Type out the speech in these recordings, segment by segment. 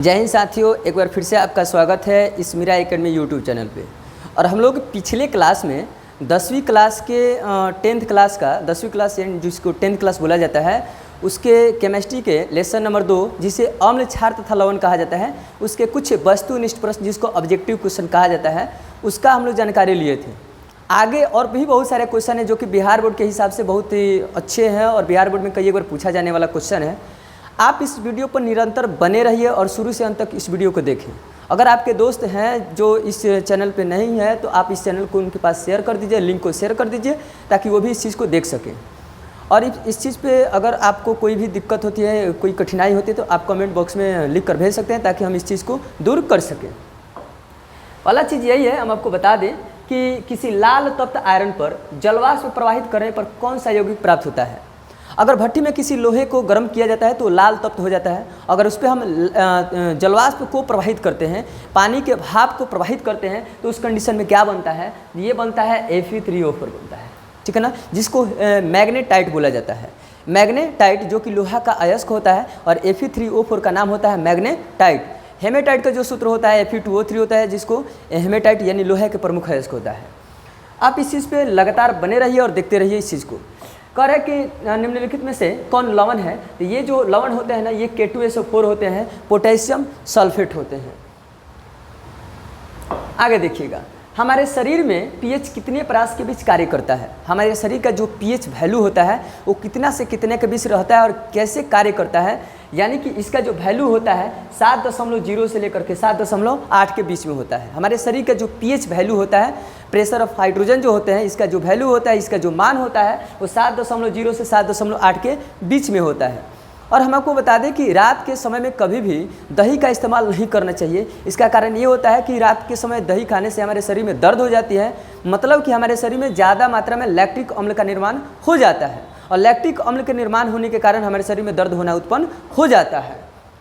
जय हिंद साथियों, एक बार फिर से आपका स्वागत है इस मीरा एकेडमी यूट्यूब चैनल पे। और हम लोग पिछले क्लास में 10वीं क्लास के 10th क्लास का 10वीं क्लास जिसको 10th क्लास बोला जाता है उसके केमिस्ट्री के लेसन नंबर 2 जिसे अम्ल क्षार तथा लवण कहा जाता है, उसके कुछ वस्तुनिष्ठ प्रश्न जिसको ऑब्जेक्टिव क्वेश्चन कहा जाता है उसका हम लोग जानकारी लिए थे। आगे और भी बहुत सारे क्वेश्चन हैं जो कि बिहार बोर्ड के हिसाब से बहुत ही अच्छे हैं और बिहार बोर्ड में कई एक बार पूछा जाने वाला क्वेश्चन है। आप इस वीडियो पर निरंतर बने रहिए और शुरू से अंत तक इस वीडियो को देखें। अगर आपके दोस्त हैं जो इस चैनल पे नहीं है तो आप इस चैनल को उनके पास शेयर कर दीजिए, लिंक को शेयर कर दीजिए ताकि वो भी इस चीज़ को देख सकें। और इस चीज़ पे अगर आपको कोई भी दिक्कत होती है, कोई कठिनाई होती है तो आप कमेंट बॉक्स में लिख कर भेज सकते हैं ताकि हम इस चीज़ को दूर कर सकें। पहला चीज़ यही है, हम आपको बता दें कि किसी लाल तप्त आयरन पर जलवाष्प प्रवाहित करने पर कौन सा यौगिक प्राप्त होता है। अगर भट्टी में किसी लोहे को गर्म किया जाता है तो लाल तप्त हो जाता है। अगर उस पर हम जलवाष्प को प्रवाहित करते हैं, पानी के भाप को प्रवाहित करते हैं तो उस कंडीशन में क्या बनता है, ये बनता है Fe3O4 बनता है, ठीक है ना, जिसको मैग्नेटाइट बोला जाता है। मैग्नेटाइट जो कि लोहा का अयस्क होता है और Fe3O4 का नाम होता है मैग्नेटाइट। हेमेटाइट का जो सूत्र होता है Fe2O3 होता है, जिसको हेमेटाइट यानी लोहे के प्रमुख अयस्क होता है। आप इस चीज़ पे लगातार बने रहिए और देखते रहिए इस चीज़ को। कह रहे कि निम्नलिखित में से कौन लवण है, तो ये जो लवण होते हैं ना, ये K2SO4 होते हैं, पोटेशियम सल्फेट होते हैं। आगे देखिएगा, हमारे शरीर में पीएच कितने परास के बीच कार्य करता है। हमारे शरीर का जो पीएच वैल्यू होता है वो कितना से कितने के बीच रहता है और कैसे कार्य करता है, यानी कि इसका जो वैल्यू होता है 7.0 से लेकर के 7.8 के बीच में होता है। हमारे शरीर का जो पीएच वैल्यू होता है, प्रेशर ऑफ हाइड्रोजन जो होते हैं, इसका जो वैल्यू होता है, इसका जो मान होता है वो 7.0 से 7.8 के बीच में होता है। और हम आपको बता दें कि रात के समय में कभी भी दही का इस्तेमाल नहीं करना चाहिए। इसका कारण ये होता है कि रात के समय दही खाने से हमारे शरीर में दर्द हो जाती है, मतलब कि हमारे शरीर में ज़्यादा मात्रा में लैक्टिक अम्ल का निर्माण हो जाता है और लैक्टिक अम्ल के निर्माण होने के कारण हमारे शरीर में दर्द होना उत्पन्न हो जाता है।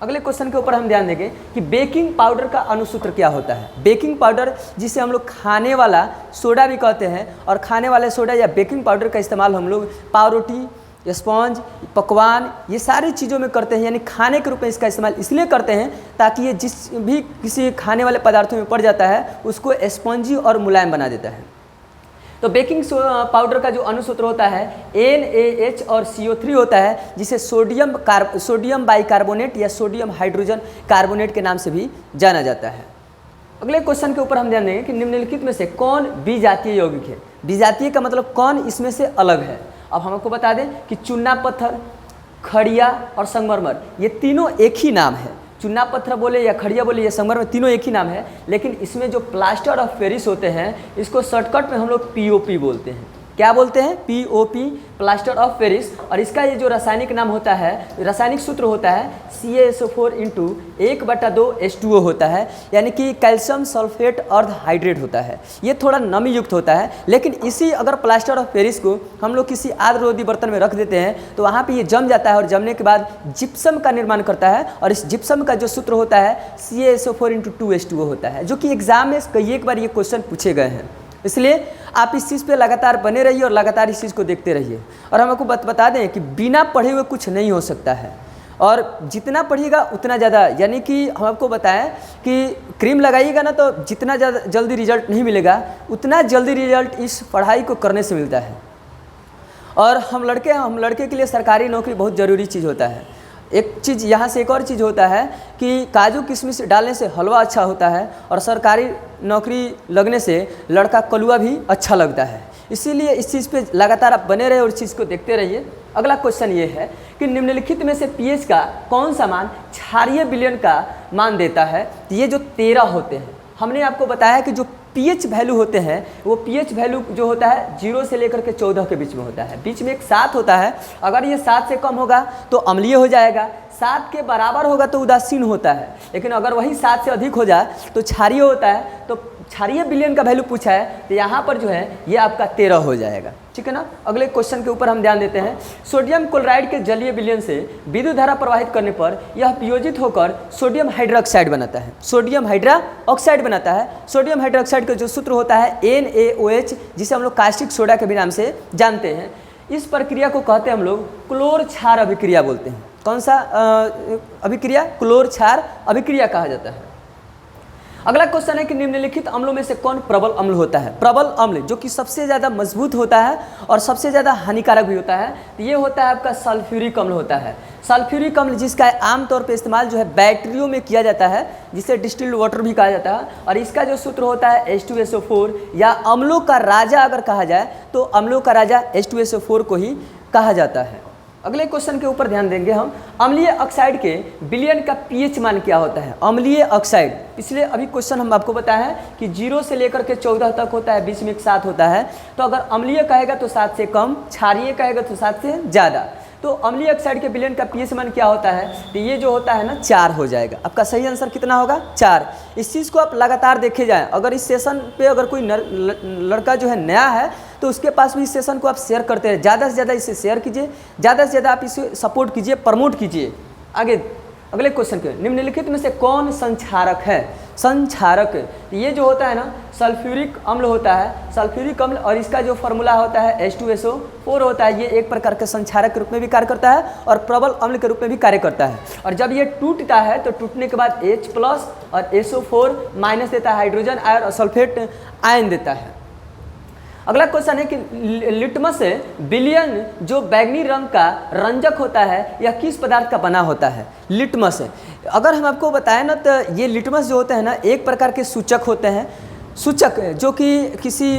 अगले क्वेश्चन के ऊपर हम ध्यान देंगे कि बेकिंग पाउडर का अनुसूत्र क्या होता है। बेकिंग पाउडर जिसे हम लोग खाने वाला सोडा भी कहते हैं, और खाने वाले सोडा या बेकिंग पाउडर का इस्तेमाल हम लोग पावरोटी, स्पॉन्ज, पकवान, ये सारी चीज़ों में करते हैं, यानी खाने के रूप में इसका इस्तेमाल इसलिए करते हैं ताकि ये जिस भी किसी खाने वाले पदार्थों में पड़ जाता है उसको स्पॉन्जी और मुलायम बना देता है। तो बेकिंग पाउडर का जो अनुसूत्र होता है NaH और CO3 होता है, जिसे सोडियम बाइकार्बोनेट या सोडियम हाइड्रोजन कार्बोनेट के नाम से भी जाना जाता है। अगले क्वेश्चन के ऊपर हम ध्यान देंगे कि निम्नलिखित में से कौन विजातीय यौगिक है। विजातीय का मतलब कौन इसमें से अलग है। अब हम आपको बता दें कि चूना पत्थर, खड़िया और संगमरमर ये तीनों एक ही नाम है। चूना पत्थर बोले या खड़िया बोले या संगमरमर, तीनों एक ही नाम है, लेकिन इसमें जो प्लास्टर ऑफ पेरिस होते हैं इसको शॉर्टकट में हम लोग POP बोलते हैं। क्या बोलते हैं? POP, plaster of Paris. और इसका ये जो रासायनिक नाम होता है, रासायनिक सूत्र होता है CaSO4 × 1/2H2O होता है, यानी कि कैल्शियम सल्फेट अर्ध हाइड्रेट होता है। ये थोड़ा नमी युक्त होता है, लेकिन इसी अगर प्लास्टर ऑफ पेरिस को हम लोग किसी आर्द्ररोधी बर्तन में रख देते हैं तो वहाँ पे ये जम जाता है और जमने के बाद जिप्सम का निर्माण करता है। और इस जिप्सम का जो सूत्र होता है CaSO4 × 2H2O होता है, जो कि एग्जाम में कई एक बार ये क्वेश्चन पूछे गए हैं। इसलिए आप इस चीज़ पे लगातार बने रहिए और लगातार इस चीज़ को देखते रहिए। और हम आपको बता दें कि बिना पढ़े हुए कुछ नहीं हो सकता है, और जितना पढ़िएगा उतना ज़्यादा, यानी कि हम आपको बताएं कि क्रीम लगाइएगा ना तो जितना ज़्यादा जल्दी रिजल्ट नहीं मिलेगा, उतना जल्दी रिजल्ट इस पढ़ाई को करने से मिलता है। और हम लड़के के लिए सरकारी नौकरी बहुत ज़रूरी चीज़ होता है। एक चीज़ यहाँ से एक और चीज़ होता है कि काजू किशमिश डालने से हलवा अच्छा होता है और सरकारी नौकरी लगने से लड़का कलुआ भी अच्छा लगता है। इसीलिए इस चीज़ पे लगातार आप बने रहे और इस चीज़ को देखते रहिए। अगला क्वेश्चन ये है कि निम्नलिखित में से पीएच का कौन सा मान क्षारीय विलयन का मान देता है। तो ये जो 13 होते हैं, हमने आपको बताया कि जो पीएच वैल्यू होते हैं वो पीएच वैल्यू जो होता है 0 से लेकर के 14 के बीच में होता है। बीच में एक 7 होता है, अगर ये 7 से कम होगा तो अम्लीय हो जाएगा, 7 के बराबर होगा तो उदासीन होता है, लेकिन अगर वही 7 से अधिक हो जाए तो क्षारीय होता है। तो क्षारीय विलयन का वैल्यू पूछा है तो यहाँ पर जो है ये आपका 13 हो जाएगा, ठीक है ना। अगले क्वेश्चन के ऊपर हम ध्यान देते हैं। सोडियम क्लोराइड के जलीय विलयन से विद्युत धारा प्रवाहित करने पर यह वियोजित होकर सोडियम हाइड्रोक्साइड बनाता है। सोडियम हाइड्रोक्साइड बनाता है। सोडियम हाइड्रोक्साइड का जो सूत्र होता है NaOH, जिसे हम लोग कास्टिक सोडा के भी नाम से जानते हैं। इस प्रक्रिया को कहते हैं हम लोग क्लोर क्षार अभिक्रिया बोलते हैं। कौन सा अभिक्रिया? क्लोर क्षार अभिक्रिया कहा जाता है। अगला क्वेश्चन है कि निम्नलिखित अम्लों में से कौन प्रबल अम्ल होता है? प्रबल अम्ल जो कि सबसे ज़्यादा मजबूत होता है और सबसे ज़्यादा हानिकारक भी होता है, तो ये होता है आपका सल्फ्यूरिक अम्ल होता है। सल्फ्यूरिक अम्ल जिसका आमतौर पे इस्तेमाल जो है बैटरियों में किया जाता है, जिसे डिस्टिल्ड वाटर भी कहा जाता है, और इसका जो सूत्र होता है H2SO4, या अम्लों का राजा अगर कहा जाए तो अम्लों का राजा H2SO4 को ही कहा जाता है। अगले क्वेश्चन के ऊपर ध्यान देंगे हम। अम्लीय ऑक्साइड के विलयन का पीएच मान क्या होता है? अम्लीय ऑक्साइड, पिछले अभी क्वेश्चन हम आपको बताया है कि 0 से लेकर के 14 तक होता है, बीच में एक 7 होता है। तो अगर अम्लीय कहेगा तो 7 से कम, क्षारीय कहेगा तो 7 से ज़्यादा। तो अम्लीय ऑक्साइड के विलयन का पीएच मान क्या होता है? तो ये जो होता है ना 4 हो जाएगा। आपका सही आंसर कितना होगा? 4। इस चीज़ को आप लगातार देखे जाएं। अगर इस सेशन पे अगर कोई लड़का जो है नया है तो उसके पास भी इस सेशन को आप शेयर करते रहे, ज़्यादा से ज़्यादा इसे शेयर कीजिए, ज़्यादा से ज़्यादा आप इसे सपोर्ट कीजिए, प्रमोट कीजिए। आगे अगले क्वेश्चन के, निम्नलिखित में से कौन संक्षारक है? संक्षारक ये जो होता है ना सल्फ्यूरिक अम्ल होता है, सल्फ्यूरिक अम्ल, और इसका जो फॉर्मूला होता है H2SO4 होता है। ये एक प्रकार के संक्षारक के रूप में भी कार्य करता है और प्रबल अम्ल के रूप में भी कार्य करता है। और जब ये टूटता है तो टूटने के बाद H+ और SO4- देता है, हाइड्रोजन आयन और सल्फेट आयन देता है। अगला क्वेश्चन है कि लिटमस विलयन जो बैगनी रंग का रंजक होता है यह किस पदार्थ का बना होता है? लिटमस, अगर हम आपको बताएं ना तो ये लिटमस जो होते हैं ना एक प्रकार के सूचक होते हैं, सूचक जो कि किसी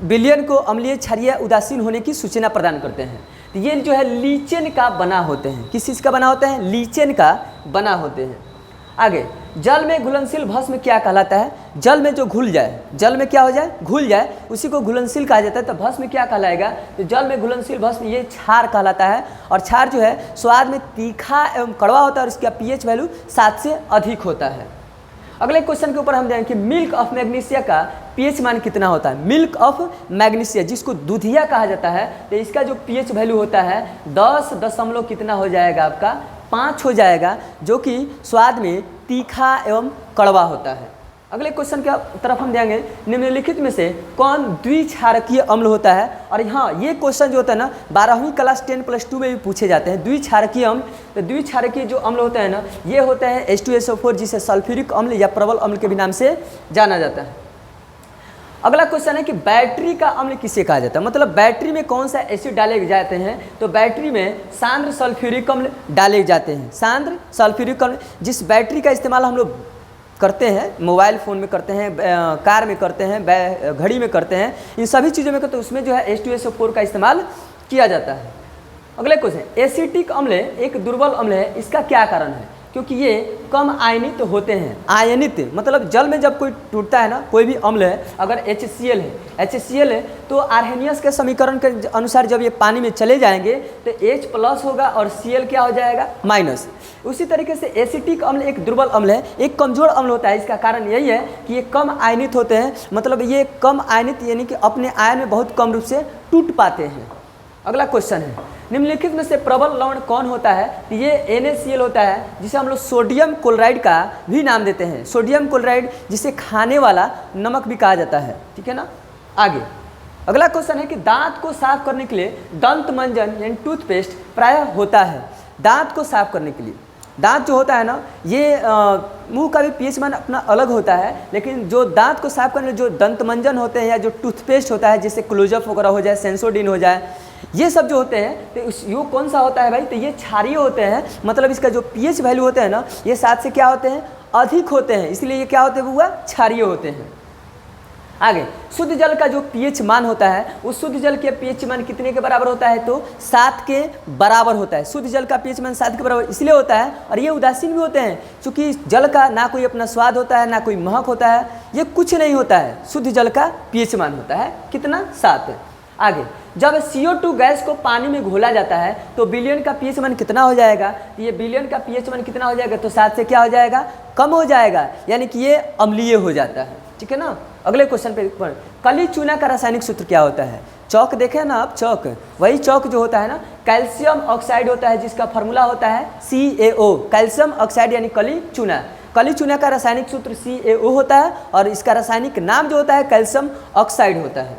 विलयन को अम्लीय, क्षारीय, उदासीन होने की सूचना प्रदान करते हैं। तो ये जो है लीचेन का बना होते हैं। किस चीज़ का बना होते हैं? लीचेन का बना होते हैं। आगे, जल में घुलनशील भस्म क्या कहलाता है? जल में जो घुल जाए, जल में क्या हो जाए? घुल जाए, उसी को घुलनशील कहा जाता है। तो भस्म क्या कहलाएगा? तो जल में घुलनशील भस्म ये क्षार कहलाता है। और क्षार जो है स्वाद में तीखा एवं कड़वा होता है और इसका पीएच वैल्यू 7 से अधिक होता है। अगले क्वेश्चन के ऊपर हम जाएंगे कि मिल्क ऑफ मैग्नीशिया का पीएच मान कितना होता है? मिल्क ऑफ मैग्नीशिया जिसको दूधिया कहा जाता है, तो इसका जो पीएच वैल्यू होता है 10 दशमलव कितना हो जाएगा? आपका 5 हो जाएगा, जो कि स्वाद में तीखा एवं कड़वा होता है। अगले क्वेश्चन की तरफ हम जाएंगे, निम्नलिखित में से कौन द्विक्षारकीय अम्ल होता है? और हाँ, ये क्वेश्चन जो होता है ना 12वीं क्लास 10+2 में भी पूछे जाते हैं। द्विक्षारकीय अम्ल, तो द्विक्षारकीय जो अम्ल होता है ना ये होता है H2SO4, जिसे सल्फ्यूरिक अम्ल या प्रबल अम्ल के भी नाम से जाना जाता है। अगला क्वेश्चन है कि बैटरी का अम्ल किसे कहा जाता है? मतलब बैटरी में कौन सा एसिड डाले जाते हैं? तो बैटरी में सांद्र सल्फ्यूरिक अम्ल डाले जाते हैं। सांद्र सल्फ्यूरिक अम्ल, जिस बैटरी का इस्तेमाल हम लोग करते हैं, मोबाइल फ़ोन में करते हैं, कार में करते हैं, घड़ी में करते हैं, इन सभी चीज़ों में करते हैं, उसमें जो है H2SO4 का इस्तेमाल किया जाता है। अगले क्वेश्चन, एसिटिक अम्ल एक दुर्बल अम्ल है, इसका क्या कारण है? क्योंकि ये कम आयनित होते हैं। आयनित मतलब जल में जब कोई टूटता है ना, कोई भी अम्ल है, अगर HCl है तो आर्हेनियस के समीकरण के अनुसार जब ये पानी में चले जाएंगे तो H+ होगा और Cl क्या हो जाएगा? माइनस। उसी तरीके से एसिटिक अम्ल एक दुर्बल अम्ल है, एक कमजोर अम्ल होता है। इसका कारण यही है कि ये कम आयनित होते हैं, मतलब ये कम आयनित यानी कि अपने आयन में बहुत कम रूप से टूट पाते हैं। अगला क्वेश्चन है, निम्नलिखित में से प्रबल लवण कौन होता है? ये NaCl होता है, जिसे हम लोग सोडियम क्लोराइड का भी नाम देते हैं। सोडियम क्लोराइड जिसे खाने वाला नमक भी कहा जाता है, ठीक है ना। आगे अगला क्वेश्चन है कि दांत को साफ करने के लिए दंत मंजन यानी टूथपेस्ट प्रायः होता है। दांत को साफ करने के लिए, दांत जो होता है ना ये मुंह का भी पीएच मान अपना अलग होता है, लेकिन जो दांत को साफ करने जो दंत मंजन होते हैं या जो टूथपेस्ट होता है, जैसे क्लोजअप वगैरह हो जाए, सेंसोडीन हो जाए, ये सब जो होते हैं तो ये कौन सा होता है भाई? तो ये क्षारीय होते हैं। मतलब इसका जो पीएच वैल्यू होते हैं ना ये 7 से क्या होते हैं? अधिक होते हैं, इसलिए ये क्या होते हैं बुआ? क्षारीय होते हैं। आगे, शुद्ध जल का जो पीएच मान होता है उस शुद्ध जल के पीएच मान कितने के बराबर होता है? तो 7 के बराबर होता है। शुद्ध जल का पीएच मान 7 के बराबर इसलिए होता है, और ये उदासीन भी होते हैं क्योंकि जल का ना कोई अपना स्वाद होता है, ना कोई महक होता है, ये कुछ नहीं होता है। शुद्ध जल का पीएच मान होता है कितना? 7। आगे, जब CO2 गैस को पानी में घोला जाता है तो विलयन का पीएच मान कितना हो जाएगा? ये विलयन का पीएच मान कितना हो जाएगा? तो 7 से क्या हो जाएगा? कम हो जाएगा, यानी कि ये अम्लीय हो जाता है, ठीक है ना। अगले क्वेश्चन पे कली चूना का रासायनिक सूत्र क्या होता है? चौक देखें ना आप, चौक, वही चौक जो होता है ना कैल्शियम ऑक्साइड होता है, जिसका फार्मूला होता है CaO, कैल्शियम ऑक्साइड यानी कली चूना। कली चूना का रासायनिक सूत्र CaO होता है और इसका रासायनिक नाम जो होता है कैल्शियम ऑक्साइड होता है।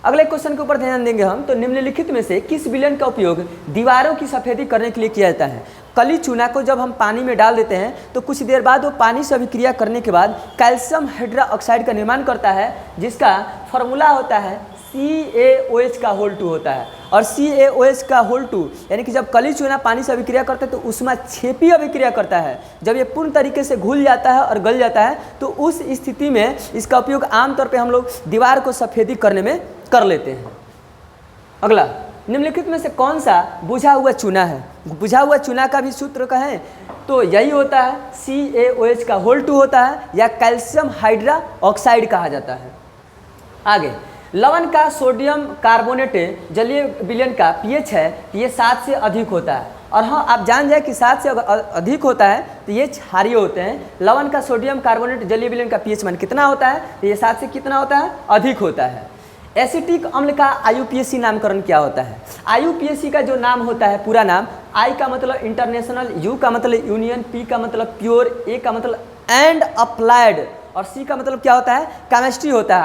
अगले क्वेश्चन के ऊपर ध्यान देंगे हम। तो निम्नलिखित में से किस विलयन का उपयोग दीवारों की सफेदी करने के लिए किया जाता है? कली चूना को जब हम पानी में डाल देते हैं तो कुछ देर बाद वो पानी से अभिक्रिया करने के बाद कैल्शियम हाइड्रोक्साइड का निर्माण करता है, जिसका फॉर्मूला होता है CaOH का होल 2 होता है। और CaOH का होल 2 यानी कि जब कली चूना पानी से अभिक्रिया करता है तो उसमें छेपी अभिक्रिया करता है। जब ये पूर्ण तरीके से घुल जाता है और गल जाता है तो उस स्थिति में इसका उपयोग आमतौर पे हम लोग दीवार को सफेदी करने में कर लेते हैं। अगला, निम्नलिखित में से कौन सा बुझा हुआ चूना है? बुझा हुआ चूना का भी सूत्र कहें तो यही होता है, CaOH का होल 2 होता है या कैल्शियम हाइड्रोक्साइड कहा जाता है। आगे, लवण का सोडियम कार्बोनेट जलीय विलयन का pH है तो ये 7 से अधिक होता है। और हाँ, आप जान जाए कि 7 से अधिक होता है तो ये क्षारीय होते हैं। लवण का सोडियम कार्बोनेट जलीय विलयन का pH मान कितना होता है? तो ये 7 से कितना होता है? अधिक होता है। एसिटिक अम्ल का IUPAC नामकरण क्या होता है? IUPAC का जो नाम होता है, पूरा नाम, I का मतलब इंटरनेशनल, U का मतलब यूनियन, P का मतलब प्योर, A का मतलब एंड अप्लाइड और C का मतलब क्या होता है? केमिस्ट्री होता है।